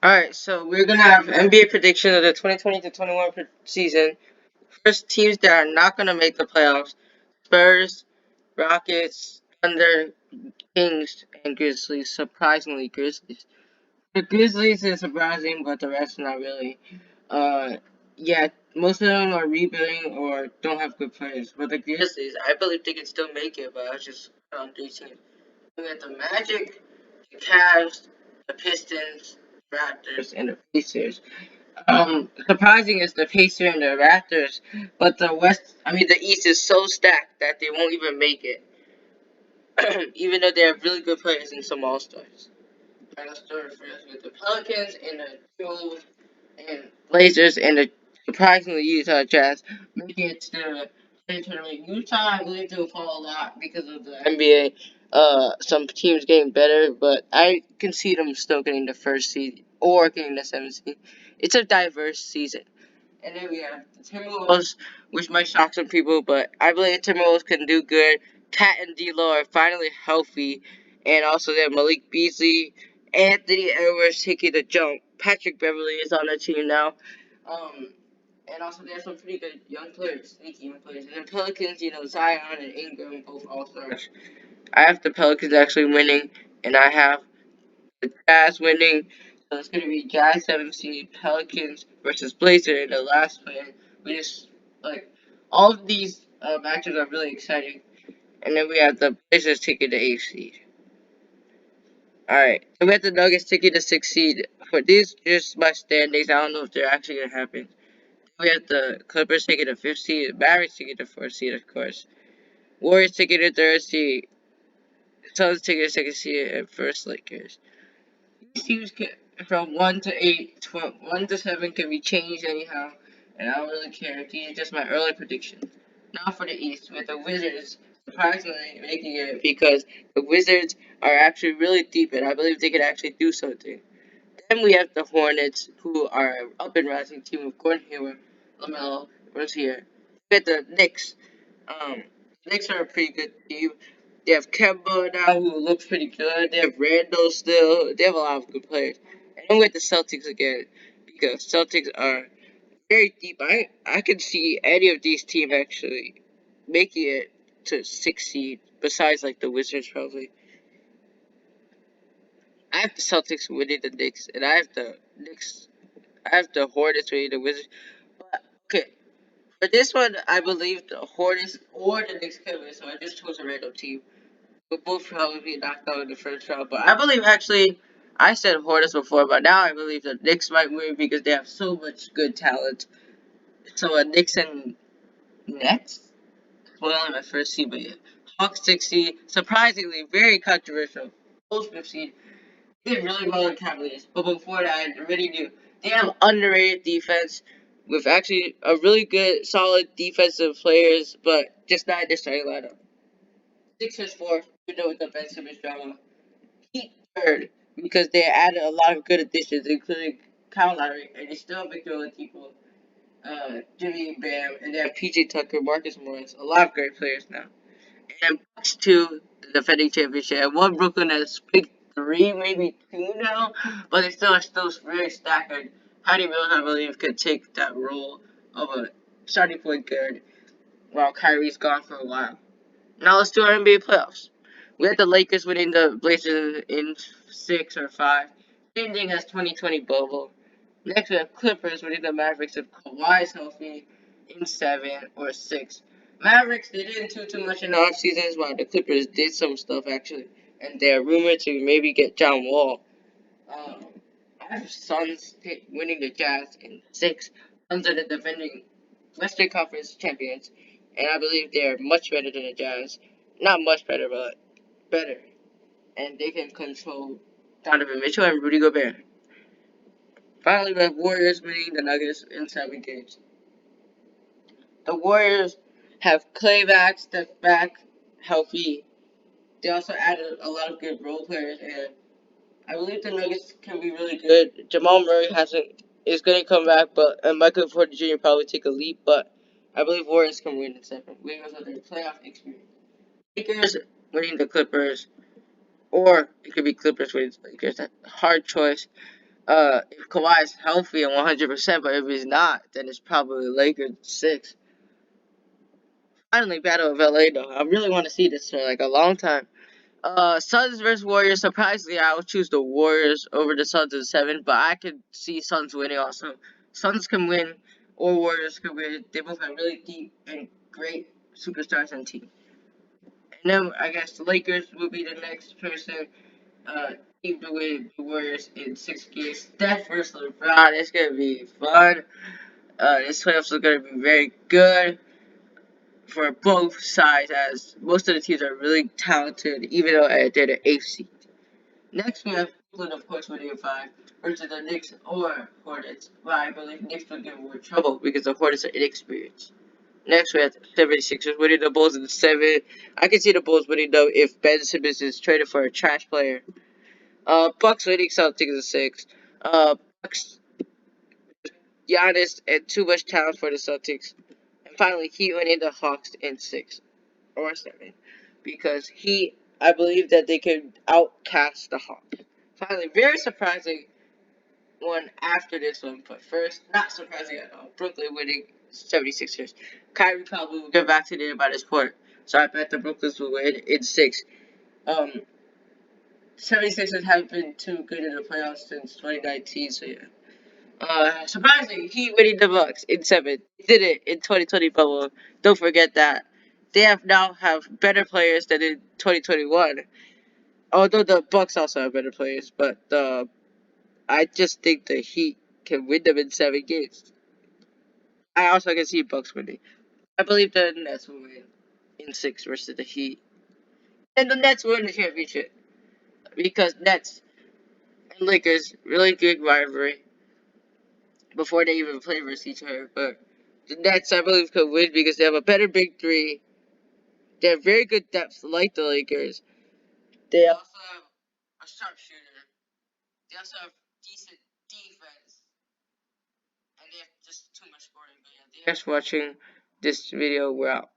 Alright, so we're gonna have NBA prediction of the 2020 to 21 season. First, teams that are not gonna make the playoffs: Spurs, Rockets, Thunder, Kings, and Grizzlies. Surprisingly, Grizzlies. The Grizzlies is surprising, but the rest not really. Uh, yeah, most of them are rebuilding or don't have good players. But the Grizzlies, I believe they can still make it, but I just on three teams. We got the Magic, the Cavs, the Pistons, Raptors, and the Pacers. Surprising is the Pacers and the Raptors, but the East is so stacked that they won't even make it, even though they have really good players and some All Stars. I'll start first with the Pelicans and the Timberwolves and Blazers and the surprisingly Utah Jazz making it to the state tournament. Utah, I believe, will fall a lot because of the NBA. Some teams getting better, but I can see them still getting the first seed or getting the seventh seed. It's a diverse season. And then we have the Timberwolves, which might shock some people, but I believe Timberwolves can do good. Cat and D'Lo are finally healthy, and also they have Malik Beasley, Anthony Edwards taking the jump. Patrick Beverly is on the team now. Um, and also they have some pretty good young players, sneaky young players. And the Pelicans, Zion and Ingram, both all stars. I have the Pelicans actually winning, and I have the Jazz winning. So it's gonna be Jazz 7th seed, Pelicans versus Blazer in the last play. We just like all of these matches are really exciting. And then we have the Blazers taking the 8th seed. Alright, so we have the Nuggets taking the 6th seed. For these, just my standings, I don't know if they're actually gonna happen. We have the Clippers taking the 5th seed, Mavericks taking the 4th seed, of course. Warriors taking the 3rd seed, Suns taking the 2nd seed, and first Lakers. These teams can, from 1 to 8, 1 to 7 can be changed anyhow, and I don't really care. These are just my early predictions. Now for the East, with the Wizards surprisingly making it because the Wizards are actually really deep, and I believe they can actually do something. Then we have the Hornets, who are an up and rising team with Gordon Hayward, LaMelo, Rozier. We have the Knicks. Knicks are a pretty good team. They have Kemba now, who looks pretty good. They have Randall still. They have a lot of good players. And then we have the Celtics again, because Celtics are very deep. I can see any of these teams actually making it to 6 seed, besides like the Wizards probably. I have the Celtics winning the Knicks, and I have the Hornets winning the Wizards. But okay, for this one, I believe the Hornets or the Knicks can win, so I just chose a random team. We'll both probably be knocked out in the first round. But I believe actually, I said Hornets before, but now I believe the Knicks might win because they have so much good talent. So Knicks and Nets? Well, on my first seed, but yeah. Hawks 6 seed, surprisingly, very controversial. Bulls 5th seed, they did really well in Cavaliers, but before that, I already knew. They have underrated defense with actually a really good, solid defensive players, but just not in their starting lineup. Sixers 4th, even though with the Ben Simmons drama. Heat 3rd, because they added a lot of good additions, including Kyle Lowry, and they still have Victor Oladipo, Jimmy Bam, and they have PJ Tucker, Marcus Morris, a lot of great players now. And Bucks 2, the defending championship, and one Brooklyn that's picked 3, maybe 2 now, but they still are still very stacked. And Patty Mills, I believe, could take that role of a starting point guard while Kyrie's gone for a while. Now let's do our NBA playoffs. We had the Lakers winning the Blazers in 6 or 5, ending as 2020 bubble. Next we have Clippers winning the Mavericks if Kawhi's healthy in 7 or 6. Mavericks, they didn't do too much in the off seasons, while the Clippers did some stuff actually. And they're rumored to maybe get John Wall. Um, I have Suns winning the Jazz in 6. Suns are the defending Western Conference champions, and I believe they are much better than the Jazz. Not much better, but better. And they can control Donovan Mitchell and Rudy Gobert. Finally, we have Warriors winning the Nuggets in 7 games. The Warriors have Clay back, Steph back, healthy. They also added a lot of good role players, and I believe the Nuggets can be really good. Jamal Murray is going to come back, but and Michael Porter Jr. probably take a leap, but I believe Warriors can win in 7. Because of their playoff experience. Lakers winning the Clippers, or it could be Clippers winning the Lakers. That's a hard choice. If Kawhi is healthy and 100%, but if he's not, then it's probably Lakers 6. Finally, Battle of LA though. I really want to see this for like a long time. Suns versus Warriors. Surprisingly, I would choose the Warriors over the Suns in 7, but I could see Suns winning also. Suns can win, or Warriors can win. They both have really deep and great superstars on the team. And then I guess the Lakers will be the next person. Team to win the Warriors in 6 games. Steph versus LeBron. It's gonna be fun. This playoffs is gonna be very good for both sides, as most of the teams are really talented, even though they're the eighth seed. Next, we have Cleveland, of course, winning in 5 versus the Knicks or Hornets. But I believe Knicks will give more trouble because the Hornets are inexperienced. Next, we have 76ers winning the Bulls in 7. I can see the Bulls winning though if Ben Simmons is traded for a trash player. Bucks winning Celtics in 6. Bucks, Giannis, and too much talent for the Celtics. And finally, Heat winning the Hawks in 6 or 7 because I believe that they could outcast the Hawks. Finally, very surprising one after this one, but first, not surprising at all. Brooklyn winning 76ers. Kyrie probably will get vaccinated about his court, so I bet the Brooklyns will win in 6. 76ers haven't been too good in the playoffs since 2019, so yeah. Surprising, he winning the Bucks in 7. He did it in 2020 bubble. Don't forget that. They now have better players than in 2021. Although the Bucks also have better players, but I just think the Heat can win them in 7 games. I also can see Bucks winning. I believe the Nets will win in 6 versus the Heat. And the Nets will win the championship. Because Nets and Lakers, really good rivalry before they even play versus each other. But the Nets, I believe, could win because they have a better big three. They have very good depth, like the Lakers. They also have a sharpshooter. They also have decent defense. And they have just too much scoring. But yeah, thanks for watching this video. We're out.